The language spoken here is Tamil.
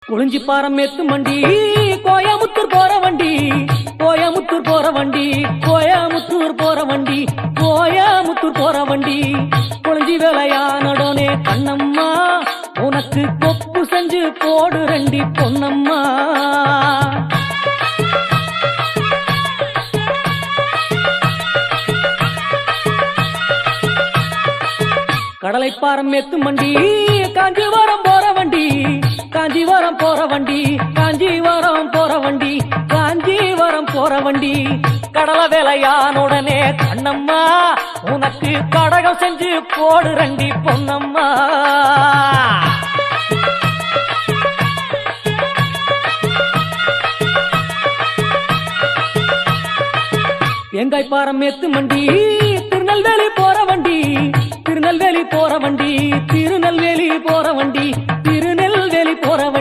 குறிஞ்சிப்பாரம் எத்து மண்டி கோயமுத்தூர் போற வண்டி கோயமுத்தூர் போற வண்டி கோயமுத்தூர் போற வண்டி கோயமுத்தூர் போற வண்டி குறிஞ்சி வேலையானடனே கண்ணம்மா உனக்கு கொப்பு செஞ்சு போடு ரெண்டி பொன்னம்மா கடலைப்பாரம் எத்து மண்டி காஞ்சிபுரம் போற வண்டி காஞ்சிபுரம் போற வண்டி காஞ்சிபுரம் போற வண்டி காஞ்சிபுரம் போற வண்டி கடலை வேலையானுடனே கண்ணம்மா உனக்கு கடகம் செஞ்சு போடு ரெண்டி பொன்னம்மா வெங்காய்ப்பாரம் எத்து மண்டி திருநெல்வேலி போற வண்டி திருநெல்வேலி போற வண்டி திருநெல்வேலி போற வண்டி திருநெல்வேலி போற வண்டி